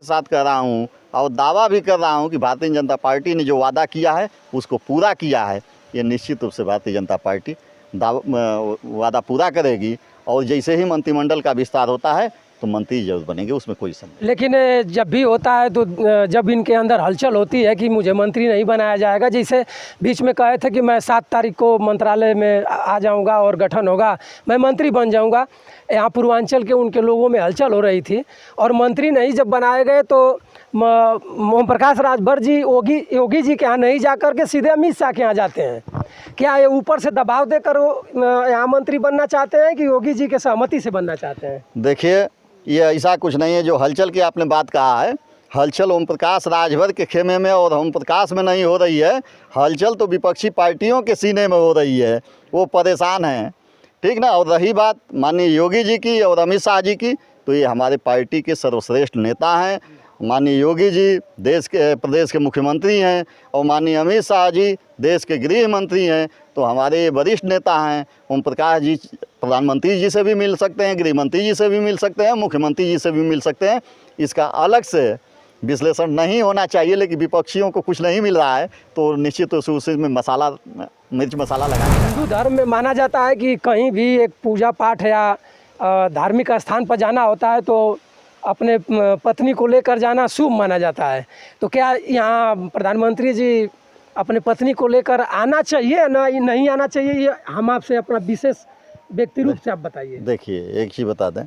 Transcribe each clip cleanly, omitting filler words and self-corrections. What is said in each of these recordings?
साथ कर रहा हूँ और दावा भी कर रहा हूँ कि भारतीय जनता पार्टी ने जो वादा किया है उसको पूरा किया है। ये निश्चित रूप से भारतीय जनता पार्टी वादा पूरा करेगी और जैसे ही मंत्रिमंडल का विस्तार होता है तो मंत्री जरूर बनेंगे, उसमें कोई संदेह। लेकिन जब भी होता है तो जब इनके अंदर हलचल होती है कि मुझे मंत्री नहीं बनाया जाएगा, जैसे बीच में कहे थे कि मैं 7 तारीख को मंत्रालय में आ जाऊंगा और गठन होगा, मैं मंत्री बन जाऊंगा। यहाँ पूर्वांचल के उनके लोगों में हलचल हो रही थी और मंत्री नहीं जब बनाए गए तो ओम प्रकाश राजभर जी योगी जी के यहाँ नहीं जा कर के सीधे अमित शाह के यहाँ जाते हैं। क्या ये ऊपर से दबाव देकर यहाँ मंत्री बनना चाहते हैं कि योगी जी के सहमति से बनना चाहते हैं? देखिए, ये ऐसा कुछ नहीं है। जो हलचल की आपने बात कहा है, हलचल ओम प्रकाश राजभर के खेमे में और ओम प्रकाश में नहीं हो रही है। हलचल तो विपक्षी पार्टियों के सीने में हो रही है, वो परेशान हैं, ठीक ना। और रही बात माननीय योगी जी की और अमित शाह जी की, तो ये हमारे पार्टी के सर्वश्रेष्ठ नेता हैं। माननीय योगी जी प्रदेश के मुख्यमंत्री हैं और माननीय अमित शाह जी देश के गृह मंत्री हैं, तो हमारे वरिष्ठ नेता हैं। ओम प्रकाश जी प्रधानमंत्री जी से भी मिल सकते हैं, गृह मंत्री जी से भी मिल सकते हैं, मुख्यमंत्री जी से भी मिल सकते हैं। इसका अलग से विश्लेषण नहीं होना चाहिए। लेकिन विपक्षियों को कुछ नहीं मिल रहा है तो निश्चित रूप से उसमें मिर्च मसाला लगाना। हिंदू धर्म में माना जाता है कि कहीं भी एक पूजा पाठ या धार्मिक स्थान पर जाना होता है तो अपने पत्नी को लेकर जाना शुभ माना जाता है। तो क्या यहाँ प्रधानमंत्री जी अपने पत्नी को लेकर आना चाहिए ना नहीं आना चाहिए, ये हम आपसे अपना विशेष व्यक्ति रूप से आप बताइए। देखिए, एक चीज़ बता दें,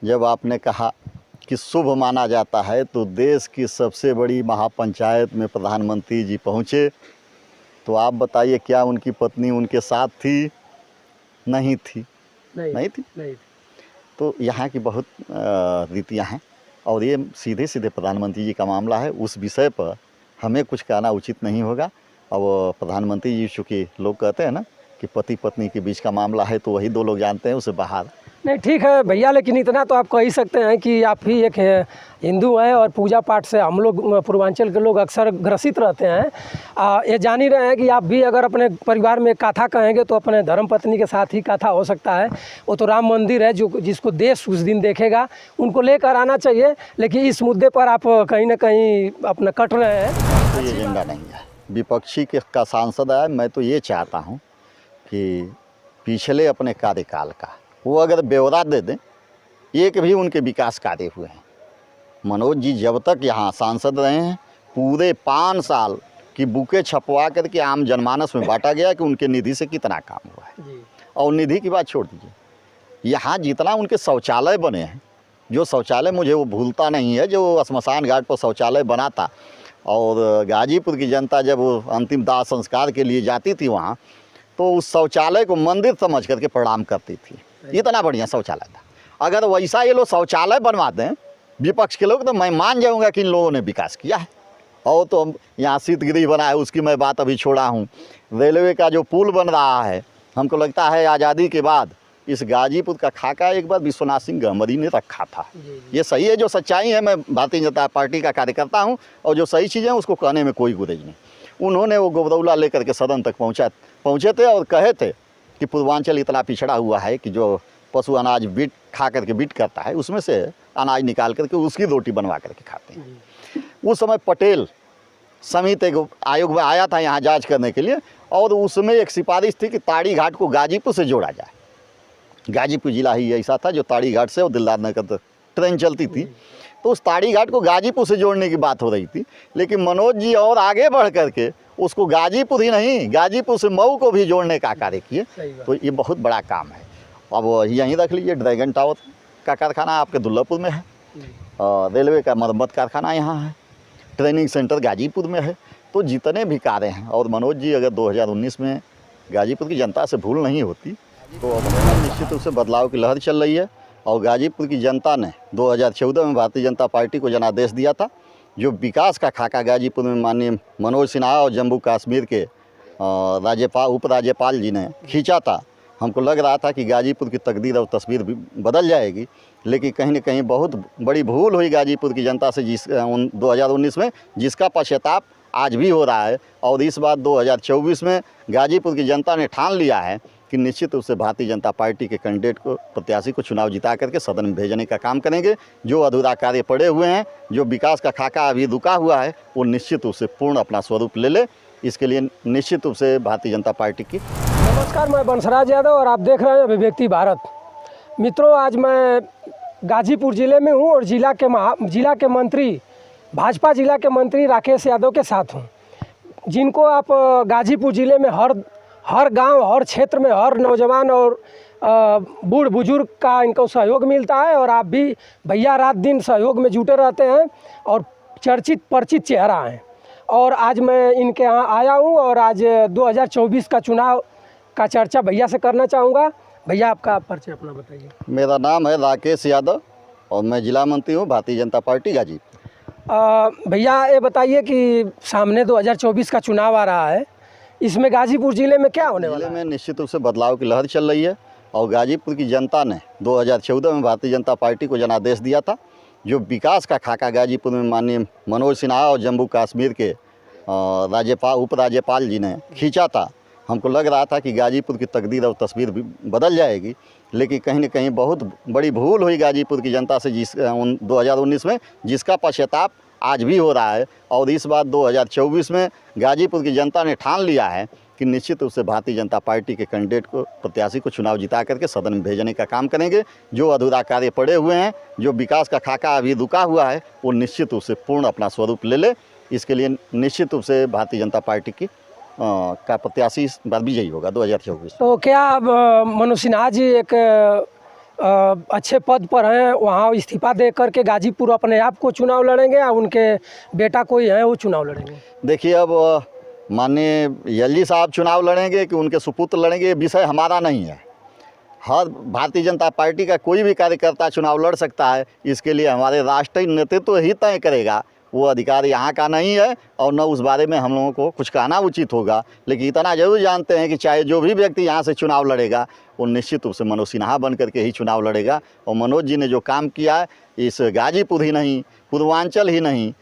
जब आपने कहा कि शुभ माना जाता है तो देश की सबसे बड़ी महापंचायत में प्रधानमंत्री जी पहुँचे, तो आप बताइए क्या उनकी पत्नी उनके साथ थी? नहीं थी, नहीं थी। तो यहाँ की बहुत रीतियाँ हैं और ये सीधे सीधे प्रधानमंत्री जी का मामला है। उस विषय पर हमें कुछ कहना उचित नहीं होगा। अब प्रधानमंत्री जी, चूँकि लोग कहते हैं ना कि पति पत्नी के बीच का मामला है, तो वही 2 लोग जानते हैं, उसे बाहर नहीं। ठीक है भैया, लेकिन इतना तो आप कह ही सकते हैं कि आप ही एक हिंदू हैं और पूजा पाठ से हम लोग पूर्वांचल के लोग अक्सर ग्रसित रहते हैं। ये जान ही रहे हैं कि आप भी अगर अपने परिवार में कथा कहेंगे तो अपने धर्मपत्नी के साथ ही कथा हो सकता है। वो तो राम मंदिर है जो जिसको देश उस दिन देखेगा, उनको लेकर आना चाहिए। लेकिन इस मुद्दे पर आप कहीं ना कहीं अपना कट रहे हैं। तो ये एजेंडा नहीं है विपक्षी का सांसद है। मैं तो ये चाहता हूँ कि पिछले अपने कार्यकाल का वो अगर ब्यौरा दे दें, एक भी उनके विकास कार्य हुए हैं। मनोज जी जब तक यहाँ सांसद रहे हैं, पूरे 5 साल की बुकें छपवा करके आम जनमानस में बांटा गया कि उनके निधि से कितना काम हुआ है। और निधि की बात छोड़ दीजिए, यहाँ जितना उनके शौचालय बने हैं, जो शौचालय मुझे वो भूलता नहीं है, जो श्मशान घाट पर शौचालय बना था और गाजीपुर की जनता जब वो अंतिम दाह संस्कार के लिए जाती थी वहाँ, तो उस शौचालय को मंदिर समझ करके प्रणाम करती थी। इतना बढ़िया शौचालय था। अगर वैसा ये लोग शौचालय बनवा दें विपक्ष के लोग, तो मैं मान जाऊंगा कि इन लोगों ने विकास किया है। और तो यहाँ शीतगृह बना है, उसकी मैं बात अभी छोड़ा हूँ। रेलवे का जो पुल बन रहा है, हमको लगता है आज़ादी के बाद इस गाजीपुर का खाका एक बार विश्वनाथ सिंह गहमरी ने रखा था। ये सही है, जो सच्चाई है। मैं भारतीय जनता पार्टी का कार्यकर्ता हूँ और जो सही चीज़ें हैं उसको कहने में कोई गुरेज नहीं। उन्होंने वो गोबरौला लेकर के सदन तक पहुँचे थे और कहे थे कि पूर्वांचल इतना पिछड़ा हुआ है कि जो पशु अनाज बीट खा करके बीट करता है, उसमें से अनाज निकाल करके उसकी रोटी बनवा करके खाते हैं। उस समय पटेल समिति एक आयोग में आया था यहाँ जांच करने के लिए, और उसमें एक सिफारिश थी कि ताड़ी घाट को गाजीपुर से जोड़ा जाए। गाजीपुर जिला ही ऐसा था जो ताड़ी घाट से और दिलदार नगर तक ट्रेन चलती थी, तो उस ताड़ी घाट को गाजीपुर से जोड़ने की बात हो रही थी। लेकिन मनोज जी और आगे बढ़ करके उसको गाजीपुर ही नहीं, गाजीपुर से मऊ को भी जोड़ने का कार्य किए। तो ये बहुत बड़ा काम है। अब यहीं रख लीजिए, ड्रैगन टावर का कारखाना आपके दुर्लभपुर में है, रेलवे का मरम्मत कारखाना यहाँ है, ट्रेनिंग सेंटर गाजीपुर में है। तो जितने भी कार्य हैं, और मनोज जी अगर 2019 में गाजीपुर की जनता से भूल नहीं होती तो अब निश्चित रूप से बदलाव की लहर चल रही है। और गाजीपुर की जनता ने 2014 में भारतीय जनता पार्टी को जनादेश दिया था। जो विकास का खाका गाजीपुर में माननीय मनोज सिन्हा और जम्मू कश्मीर के उपराज्यपाल जी ने खींचा था, हमको लग रहा था कि गाजीपुर की तकदीर और तस्वीर भी बदल जाएगी। लेकिन कहीं न कहीं बहुत बड़ी भूल हुई गाजीपुर की जनता से 2019 में, जिसका पश्चाताप आज भी हो रहा है। और इस बार 2024 में गाजीपुर की जनता ने ठान लिया है कि निश्चित रूप से भारतीय जनता पार्टी के कैंडिडेट को, प्रत्याशी को चुनाव जिता करके सदन में भेजने का काम करेंगे। जो अधूरा कार्य पड़े हुए हैं, जो विकास का खाका अभी रुका हुआ है, वो निश्चित रूप से पूर्ण अपना स्वरूप ले ले। इसके लिए निश्चित रूप से भारतीय जनता पार्टी की। नमस्कार, मैं बंसराज यादव और आप देख रहे हैं अभिव्यक्ति भारत। मित्रों, आज मैं गाजीपुर ज़िले में हूँ और जिला के मंत्री, भाजपा जिला के मंत्री राकेश यादव के साथ हूँ, जिनको आप गाजीपुर ज़िले में हर गांव, हर क्षेत्र में हर नौजवान और बूढ़ बुजुर्ग का इनको सहयोग मिलता है। और आप भी भैया रात दिन सहयोग में जुटे रहते हैं और चर्चित परिचित चेहरा हैं। और आज मैं इनके यहाँ आया हूँ और आज 2024 का चुनाव का चर्चा भैया से करना चाहूँगा। भैया, आपका परिचय अपना बताइए। मेरा नाम है राकेश यादव और मैं जिला मंत्री हूँ भारतीय जनता पार्टी गाजीपुर। भैया, ये बताइए कि सामने 2024 का चुनाव आ रहा है, इसमें गाजीपुर ज़िले में क्या होने वाला है? जिले में निश्चित रूप से बदलाव की लहर चल रही है और गाजीपुर की जनता ने 2014 में भारतीय जनता पार्टी को जनादेश दिया था। जो विकास का खाका गाजीपुर में माननीय मनोज सिन्हा और जम्मू कश्मीर के उपराज्यपाल जी ने खींचा था, हमको लग रहा था कि गाजीपुर की तकदीर और तस्वीर भी बदल जाएगी। लेकिन कहीं न कहीं बहुत बड़ी भूल हुई गाजीपुर की जनता से 2019 में, जिसका पश्चाताप आज भी हो रहा है। और इस बार 2024 में गाजीपुर की जनता ने ठान लिया है कि निश्चित रूप से भारतीय जनता पार्टी के कैंडिडेट को, प्रत्याशी को चुनाव जिता करके सदन में भेजने का काम करेंगे। जो अधूरा कार्य पड़े हुए हैं, जो विकास का खाका अभी रुका हुआ है, वो निश्चित रूप से पूर्ण अपना स्वरूप ले ले। इसके लिए निश्चित रूप से भारतीय जनता पार्टी की का प्रत्याशी इस बार विजयी होगा 2024। तो क्या मनोज सिन्हा जी एक अच्छे पद पर हैं, वहाँ इस्तीफा दे करके गाजीपुर अपने आप को चुनाव लड़ेंगे या उनके बेटा कोई है वो चुनाव लड़ेंगे? देखिए, अब माननीय एलजी साहब चुनाव लड़ेंगे कि उनके सुपुत्र लड़ेंगे, ये विषय हमारा नहीं है। हर भारतीय जनता पार्टी का कोई भी कार्यकर्ता चुनाव लड़ सकता है। इसके लिए हमारे राष्ट्रीय नेतृत्व ही तय करेगा, वो अधिकार यहाँ का नहीं है और न उस बारे में हम लोगों को कुछ कहना उचित होगा। लेकिन इतना जरूर जानते हैं कि चाहे जो भी व्यक्ति यहाँ से चुनाव लड़ेगा, वो निश्चित रूप से मनोज सिन्हा बन करके ही चुनाव लड़ेगा। और मनोज जी ने जो काम किया है, इस गाजीपुर ही नहीं, पूर्वांचल ही नहीं,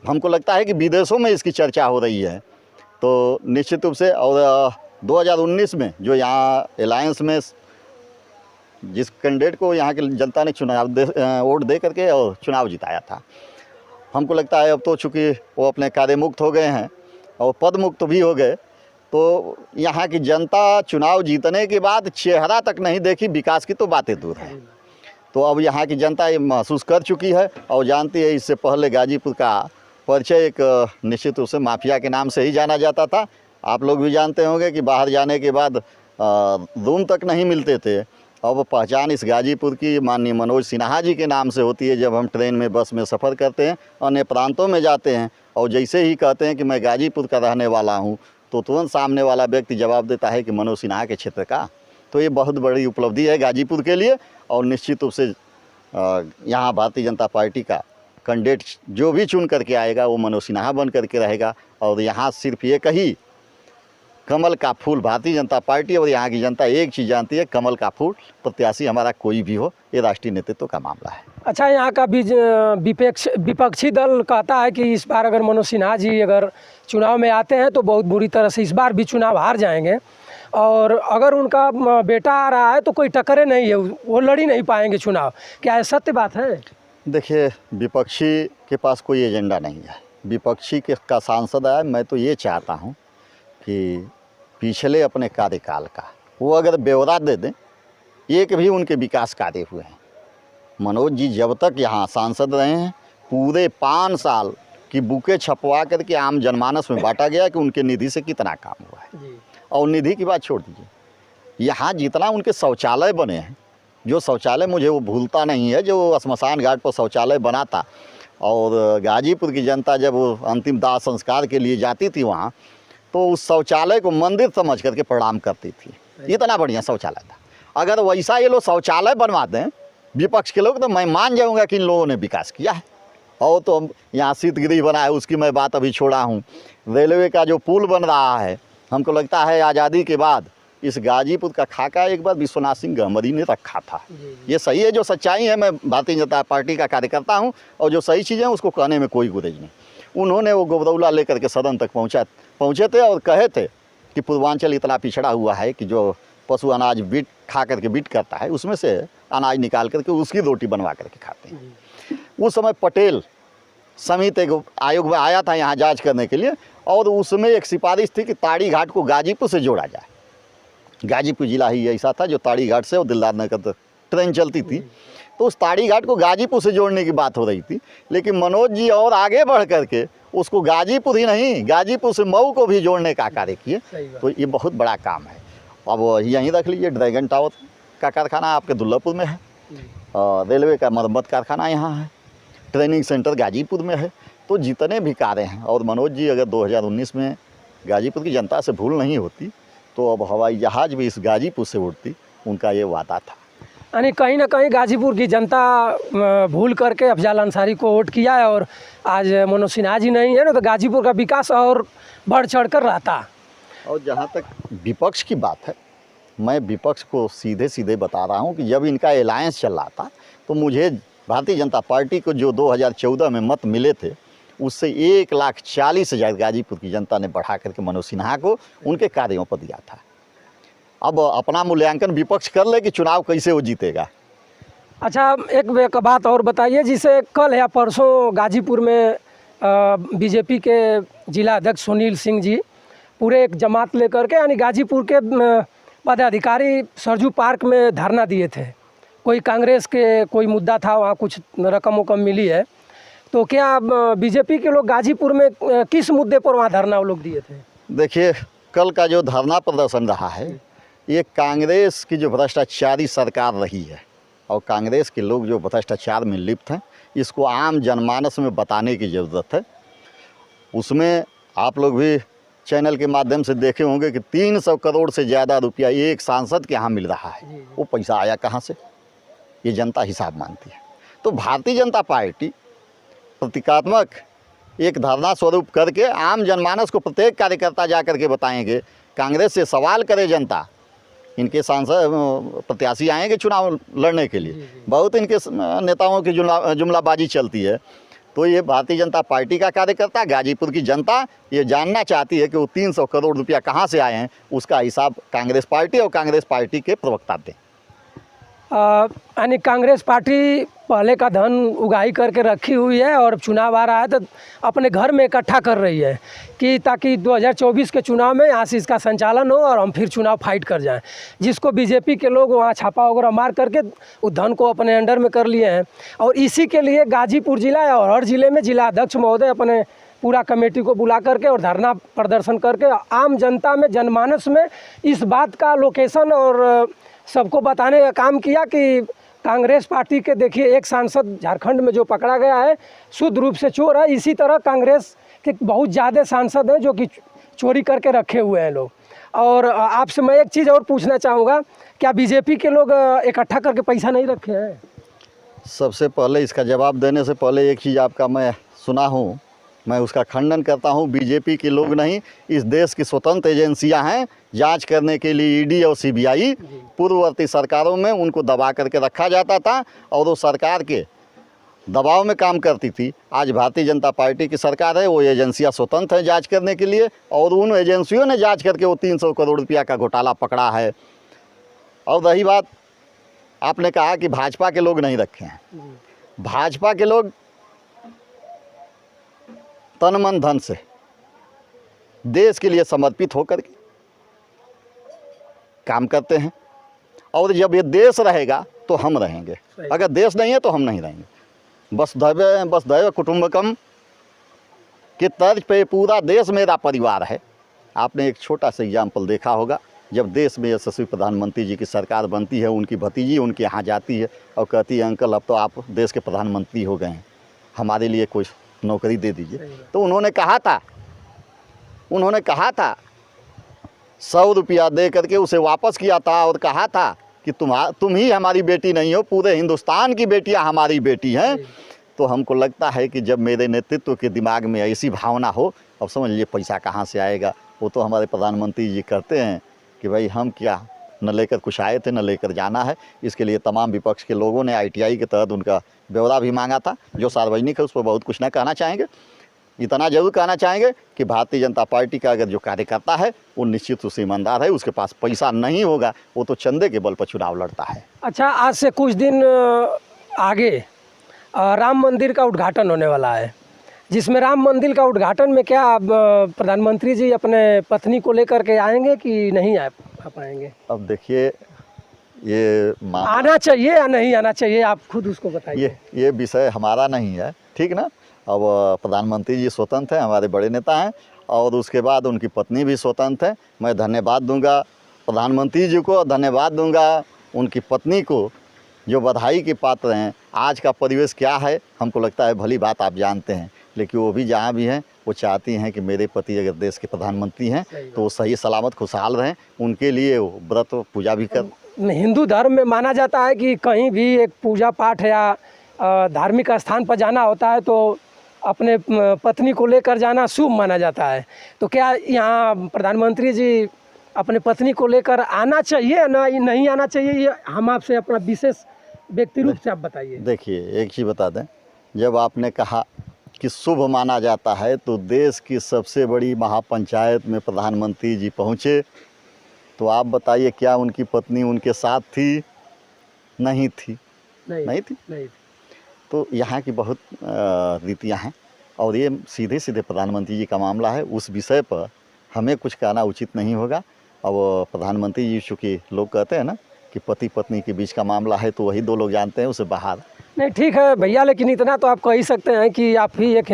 हमको लगता है कि विदेशों में इसकी चर्चा हो रही है। तो निश्चित रूप से, और 2019 में जो यहाँ अलायंस में जिस कैंडिडेट को यहाँ की जनता ने वोट दे करके और चुनाव जिताया था, हमको लगता है अब तो चूँकि वो अपने कार्य मुक्त हो गए हैं और पद मुक्त भी हो गए, तो यहाँ की जनता चुनाव जीतने के बाद चेहरा तक नहीं देखी, विकास की तो बातें दूर है। तो अब यहाँ की जनता ये महसूस कर चुकी है और जानती है। इससे पहले गाजीपुर का परिचय एक निश्चित रूप से माफिया के नाम से ही जाना जाता था। आप लोग भी जानते होंगे कि बाहर जाने के बाद रूम तक नहीं मिलते थे। अब पहचान इस गाजीपुर की माननीय मनोज सिन्हा जी के नाम से होती है। जब हम ट्रेन में, बस में सफ़र करते हैं, अन्य प्रांतों में जाते हैं और जैसे ही कहते हैं कि मैं गाजीपुर का रहने वाला हूं, तो तुरंत सामने वाला व्यक्ति जवाब देता है कि मनोज सिन्हा के क्षेत्र का। तो ये बहुत बड़ी उपलब्धि है गाजीपुर के लिए। और निश्चित रूप से यहाँ भारतीय जनता पार्टी का कैंडिडेट जो भी चुन करके आएगा, वो मनोज सिन्हा बन करके रहेगा। और यहाँ सिर्फ एक ही कमल का फूल, भारतीय जनता पार्टी और यहाँ की जनता एक चीज़ जानती है, कमल का फूल प्रत्याशी हमारा कोई भी हो, ये राष्ट्रीय नेतृत्व का मामला है। अच्छा, यहाँ का विपक्षी दल कहता है कि इस बार अगर मनोज सिन्हा जी अगर चुनाव में आते हैं तो बहुत बुरी तरह से इस बार भी चुनाव हार जाएंगे, और अगर उनका बेटा आ रहा है तो कोई टक्करे नहीं है, वो लड़ ही नहीं पाएंगे चुनाव। क्या ये सत्य बात है? देखिए, विपक्षी के पास कोई एजेंडा नहीं है। विपक्षी का सांसद है, मैं तो ये चाहता हूँ कि पिछले अपने कार्यकाल का वो अगर ब्यौरा दे दें, एक भी उनके विकास कार्य हुए हैं। मनोज जी जब तक यहाँ सांसद रहे हैं, पूरे 5 साल की बुकें छपवा करके आम जनमानस में बांटा गया कि उनके निधि से कितना काम हुआ है। और निधि की बात छोड़ दीजिए, यहाँ जितना उनके शौचालय बने हैं, जो शौचालय मुझे वो भूलता नहीं है, जो श्मशान घाट पर शौचालय बना था और गाजीपुर की जनता जब वो अंतिम दाह संस्कार के लिए जाती थी वहाँ, तो उस शौचालय को मंदिर समझ करके प्रणाम करती थी। इतना बढ़िया शौचालय था। अगर वैसा ये लोग शौचालय बनवा दें विपक्ष के लोग, तो मैं मान जाऊंगा कि इन लोगों ने विकास किया है। और तो यहाँ शीतगृह बना है, उसकी मैं बात अभी छोड़ा हूँ। रेलवे का जो पुल बन रहा है, हमको लगता है आज़ादी के बाद इस गाजीपुर का खाका एक बार विश्वनाथ सिंह गहमरी ने रखा था। ये सही है, जो सच्चाई है। मैं भारतीय जनता पार्टी का कार्यकर्ता हूँ और जो सही चीज़ें हैं उसको कहने में कोई गुरेज नहीं। उन्होंने वो गोबरौला लेकर के सदन तक पहुँचे थे और कहे थे कि पूर्वांचल इतना पिछड़ा हुआ है कि जो पशु अनाज बीट खा करके बीट करता है, उसमें से अनाज निकाल करके उसकी रोटी बनवा करके खाते हैं। उस समय पटेल समिति एक आयोग में आया था यहाँ जांच करने के लिए, और उसमें एक सिफारिश थी कि ताड़ी घाट को गाजीपुर से जोड़ा जाए। गाजीपुर जिला ही ऐसा था जो ताड़ी घाट से और दिलदार नगर तक ट्रेन चलती थी, तो उस ताड़ी घाट को गाजीपुर से जोड़ने की बात हो रही थी। लेकिन मनोज जी और आगे बढ़ करके उसको गाजीपुर ही नहीं, गाजीपुर से मऊ को भी जोड़ने का कार्य किए। तो ये बहुत बड़ा काम है। अब यहीं रख लीजिए, ड्रैगन टावर का कारखाना आपके दुल्लापुर में है, रेलवे का मरम्मत कारखाना यहाँ है, ट्रेनिंग सेंटर गाजीपुर में है। तो जितने भी कार्य हैं, और मनोज जी अगर 2019 में गाजीपुर की जनता से भूल नहीं होती तो अब हवाई जहाज़ भी इस गाजीपुर से उड़ती, उनका ये वादा था। यानी कहीं ना कहीं गाजीपुर की जनता भूल करके अफजाल अंसारी को वोट किया है, और आज मनोज सिन्हा जी नहीं है ना, तो गाजीपुर का विकास और बढ़ चढ़ कर रहता। और जहाँ तक विपक्ष की बात है, मैं विपक्ष को सीधे सीधे बता रहा हूँ कि जब इनका अलायंस चल रहा था तो मुझे भारतीय जनता पार्टी को जो 2014 में मत मिले थे, उससे 1,40,000 गाजीपुर की जनता ने बढ़ा करके मनोज सिन्हा को उनके कार्यों पर दिया था। अब अपना मूल्यांकन विपक्ष कर ले कि चुनाव कैसे वो जीतेगा। अच्छा, एक बात और बताइए, जिसे कल या परसों गाजीपुर में बीजेपी के जिला अध्यक्ष सुनील सिंह जी पूरे एक जमात लेकर के यानी गाजीपुर के पदाधिकारी सरजू पार्क में धरना दिए थे। कोई कांग्रेस के कोई मुद्दा था, वहाँ कुछ रकम वकम मिली है, तो क्या बीजेपी के लोग गाजीपुर में किस मुद्दे पर वहाँ धरना वो लोग दिए थे? देखिए, कल का जो धरना प्रदर्शन रहा है, ये कांग्रेस की जो भ्रष्टाचारी सरकार रही है और कांग्रेस के लोग जो भ्रष्टाचार में लिप्त हैं, इसको आम जनमानस में बताने की ज़रूरत है। उसमें आप लोग भी चैनल के माध्यम से देखे होंगे कि 300 करोड़ से ज़्यादा रुपया एक सांसद के यहाँ मिल रहा है। वो पैसा आया कहाँ से, ये जनता हिसाब मानती है। तो भारतीय जनता पार्टी प्रतीकात्मक एक धरना स्वरूप करके आम जनमानस को प्रत्येक कार्यकर्ता जा करके बताएंगे, कांग्रेस से सवाल करे जनता, इनके सांसद प्रत्याशी आएंगे चुनाव लड़ने के लिए, बहुत इनके नेताओं की जुमलाबाजी चलती है। तो ये भारतीय जनता पार्टी का कार्यकर्ता, गाजीपुर की जनता ये जानना चाहती है कि वो 300 करोड़ रुपया कहाँ से आए हैं, उसका हिसाब कांग्रेस पार्टी और कांग्रेस पार्टी के प्रवक्ता दें। यानी कांग्रेस पार्टी पहले का धन उगाही करके रखी हुई है और चुनाव आ रहा है तो अपने घर में इकट्ठा कर रही है कि ताकि 2024 के चुनाव में यहाँ से इसका संचालन हो और हम फिर चुनाव फाइट कर जाएं। जिसको बीजेपी के लोग वहाँ छापा वगैरह मार करके उस धन को अपने अंडर में कर लिए हैं, और इसी के लिए गाजीपुर जिला और हर जिले में जिला अध्यक्ष महोदय अपने पूरा कमेटी को बुला करके और धरना प्रदर्शन करके आम जनता में, जनमानस में इस बात का लोकेशन और सबको बताने का काम किया कि कांग्रेस पार्टी के देखिए एक सांसद झारखंड में जो पकड़ा गया है शुद्ध रूप से चोर है। इसी तरह कांग्रेस के बहुत ज़्यादा सांसद हैं जो कि चोरी करके रखे हुए हैं लोग। और आपसे मैं एक चीज़ और पूछना चाहूँगा, क्या बीजेपी के लोग इकट्ठा करके पैसा नहीं रखे हैं? सबसे पहले इसका जवाब देने से पहले एक चीज़ आपका मैं सुना हूँ, मैं उसका खंडन करता हूँ। बीजेपी के लोग नहीं, इस देश की स्वतंत्र एजेंसियां हैं जांच करने के लिए। ईडी और सीबीआई पूर्ववर्ती सरकारों में उनको दबा करके रखा जाता था और वो सरकार के दबाव में काम करती थी। आज भारतीय जनता पार्टी की सरकार है, वो एजेंसियां स्वतंत्र हैं जांच करने के लिए, और उन एजेंसियों ने जांच करके वो 300 करोड़ रुपया का घोटाला पकड़ा है। और रही बात, आपने कहा कि भाजपा के लोग नहीं रखे हैं, भाजपा के लोग तन मन धन से देश के लिए समर्पित होकर के काम करते हैं, और जब ये देश रहेगा तो हम रहेंगे, अगर देश नहीं है तो हम नहीं रहेंगे। वसुधैव कुटुंबकम के तर्ज पे पूरा देश मेरा परिवार है। आपने एक छोटा सा एग्जाम्पल देखा होगा, जब देश में यशस्वी प्रधानमंत्री जी की सरकार बनती है, उनकी भतीजी उनके यहाँ जाती है और कहती है अंकल अब तो आप देश के प्रधानमंत्री हो गए हैं, हमारे लिए कोई नौकरी दे दीजिए। तो उन्होंने कहा था 100 रुपया दे करके उसे वापस किया था और कहा था कि तुम ही हमारी बेटी नहीं हो, पूरे हिंदुस्तान की बेटियां हमारी बेटी हैं। तो हमको लगता है कि जब मेरे नेतृत्व के दिमाग में ऐसी भावना हो, अब समझ लीजिए पैसा कहाँ से आएगा। वो तो हमारे प्रधानमंत्री जी कहते हैं कि भाई हम क्या न लेकर कुछ आए थे, न लेकर जाना है। इसके लिए तमाम विपक्ष के लोगों ने ITI के तहत उनका ब्यौरा भी मांगा था, जो सार्वजनिक है उस पर बहुत कुछ न कहना चाहेंगे। इतना जरूर कहना चाहेंगे कि भारतीय जनता पार्टी का अगर जो कार्यकर्ता है वो निश्चित रूप से ईमानदार है, उसके पास पैसा नहीं होगा, वो तो चंदे के बल पर चुनाव लड़ता है। अच्छा, आज से कुछ दिन आगे राम मंदिर का उद्घाटन होने वाला है, जिसमें राम मंदिर का उद्घाटन में क्या प्रधानमंत्री जी अपने पत्नी को लेकर के आएंगे कि नहीं आ पाएंगे? अब देखिए, ये आना चाहिए या नहीं आना चाहिए, आप खुद उसको बताइए। ये विषय हमारा नहीं है, ठीक ना। अब प्रधानमंत्री जी स्वतंत्र हैं, हमारे बड़े नेता हैं, और उसके बाद उनकी पत्नी भी स्वतंत्र है। मैं धन्यवाद दूंगा प्रधानमंत्री जी को, धन्यवाद दूंगा उनकी पत्नी को, जो बधाई के पात्र हैं। आज का परिवेश क्या है हमको लगता है भली बात आप जानते हैं, लेकिन वो भी जहाँ भी हैं वो चाहती हैं कि मेरे पति अगर देश के प्रधानमंत्री हैं तो वो सही सलामत खुशहाल रहें। उनके लिए वो व्रत पूजा भी कर, हिंदू धर्म में माना जाता है कि कहीं भी एक पूजा पाठ या धार्मिक स्थान पर जाना होता है तो अपने पत्नी को लेकर जाना शुभ माना जाता है। तो क्या यहाँ प्रधानमंत्री जी अपने पत्नी को लेकर आना चाहिए या नहीं आना चाहिए, ये हम आपसे अपना विशेष व्यक्ति रूप से आप बताइए। देखिए, एक चीज़ बता दें, जब आपने कहा कि शुभ माना जाता है तो देश की सबसे बड़ी महापंचायत में प्रधानमंत्री जी पहुँचे, तो आप बताइए क्या उनकी पत्नी उनके साथ थी? नहीं थी, नहीं थी। तो यहाँ की बहुत रीतियाँ हैं, और ये सीधे सीधे प्रधानमंत्री जी का मामला है, उस विषय पर हमें कुछ कहना उचित नहीं होगा। अब प्रधानमंत्री जी, चूँकि लोग कहते हैं ना कि पति पत्नी के बीच का मामला है, तो वही दो लोग जानते हैं, उसे बाहर। नहीं, ठीक है भैया, लेकिन इतना तो आप कह ही सकते हैं कि आप ही एक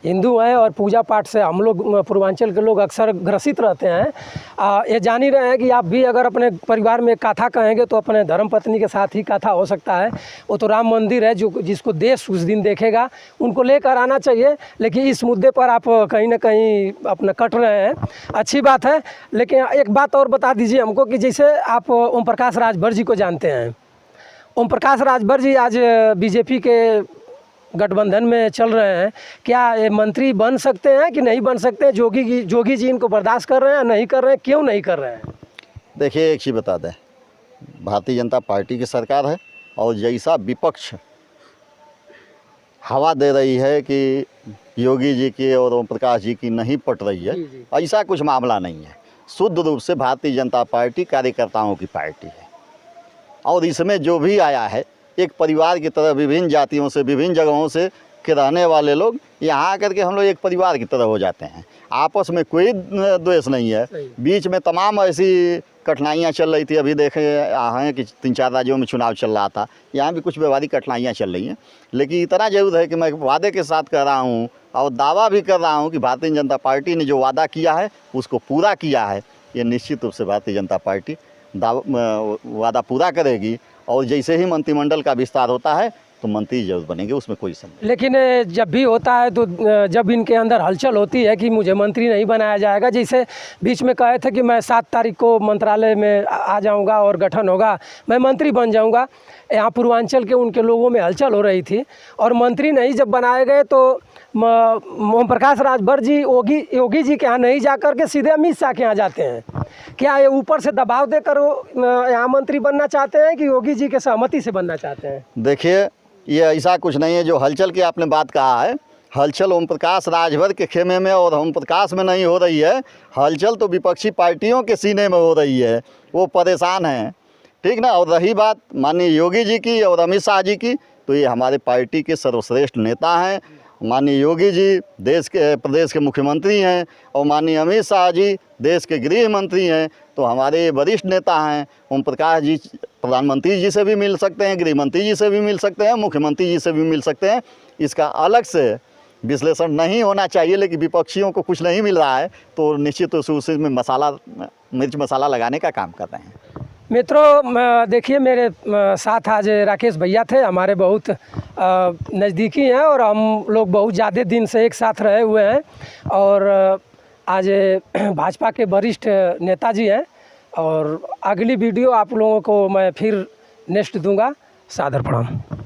हिंदू हैं और पूजा पाठ से हम लोग पूर्वांचल के लोग अक्सर ग्रसित रहते हैं। ये जान ही रहे हैं कि आप भी अगर अपने परिवार में कथा कहेंगे तो अपने धर्म पत्नी के साथ ही कथा हो सकता है। वो तो राम मंदिर है जो जिसको देश उस दिन देखेगा, उनको लेकर आना चाहिए। लेकिन इस मुद्दे पर आप कहीं ना कहीं अपना कट रहे हैं, अच्छी बात है। लेकिन एक बात और बता दीजिए हमको कि जैसे आप ओम प्रकाश राजभर जी को जानते हैं, ओम प्रकाश राजभर जी आज बीजेपी के गठबंधन में चल रहे हैं, क्या ये मंत्री बन सकते हैं कि नहीं बन सकते हैं? जोगी जी इनको बर्दाश्त कर रहे हैं, नहीं कर रहे हैं, क्यों नहीं कर रहे हैं? देखिए, एक चीज़ बता दें, भारतीय जनता पार्टी की सरकार है, और जैसा विपक्ष हवा दे रही है कि योगी जी की और ओम प्रकाश जी की नहीं पट रही है, ऐसा कुछ मामला नहीं है। शुद्ध रूप से भारतीय जनता पार्टी कार्यकर्ताओं की पार्टी है, और इसमें जो भी आया है एक परिवार की तरह, विभिन्न जातियों से, विभिन्न जगहों से के रहने वाले लोग यहाँ आकर के हम लोग एक परिवार की तरह हो जाते हैं। आपस में कोई द्वेष नहीं है। बीच में तमाम ऐसी कठिनाइयाँ चल रही थी, अभी देखे हैं कि 3-4 राज्यों में चुनाव चल रहा था, यहाँ भी कुछ व्यवहारिक कठिनाइयाँ चल रही हैं। लेकिन इतना जरूर है कि मैं वादे के साथ कह रहा हूँ और दावा भी कर रहा हूँ कि भारतीय जनता पार्टी ने जो वादा किया है उसको पूरा किया है। ये निश्चित रूप से भारतीय जनता पार्टी वादा पूरा करेगी, और जैसे ही मंत्रिमंडल का विस्तार होता है तो मंत्री जरूर बनेंगे, उसमें कोई संदेह। लेकिन जब भी होता है तो जब इनके अंदर हलचल होती है कि मुझे मंत्री नहीं बनाया जाएगा, जैसे बीच में कहे थे कि मैं 7 तारीख को मंत्रालय में आ जाऊंगा और गठन होगा, मैं मंत्री बन जाऊंगा, यहाँ पूर्वांचल के उनके लोगों में हलचल हो रही थी, और मंत्री नहीं जब बनाए गए तो ओम प्रकाश राजभर जी योगी जी के यहाँ नहीं जा कर के सीधे अमित शाह के यहाँ जाते हैं। क्या ये ऊपर से दबाव देकर वो यहाँ मंत्री बनना चाहते हैं कि योगी जी के सहमति से बनना चाहते हैं? देखिए, ये ऐसा कुछ नहीं है। जो हलचल की आपने बात कहा है, हलचल ओम प्रकाश राजभर के खेमे में और ओम प्रकाश में नहीं हो रही है, हलचल तो विपक्षी पार्टियों के सीने में हो रही है, वो परेशान हैं, ठीक ना। और रही बात माननीय योगी जी की और अमित शाह जी की, तो ये हमारे पार्टी के सर्वश्रेष्ठ नेता हैं। माननीय योगी जी प्रदेश के मुख्यमंत्री हैं, और माननीय अमित शाह जी देश के गृह मंत्री हैं, तो हमारे वरिष्ठ नेता हैं। ओम प्रकाश जी प्रधानमंत्री जी से भी मिल सकते हैं, गृह मंत्री जी से भी मिल सकते हैं, मुख्यमंत्री जी से भी मिल सकते हैं। इसका अलग से विश्लेषण नहीं होना चाहिए, लेकिन विपक्षियों को कुछ नहीं मिल रहा है तो निश्चित रूप से उसमें मिर्च मसाला लगाने का काम कर रहे हैं। मित्रों, देखिए मेरे साथ आज राकेश भैया थे, हमारे बहुत नज़दीकी हैं और हम लोग बहुत ज़्यादा दिन से एक साथ रहे हुए हैं, और आज भाजपा के वरिष्ठ नेताजी हैं। और अगली वीडियो आप लोगों को मैं फिर नेक्स्ट दूंगा। सादर प्रणाम।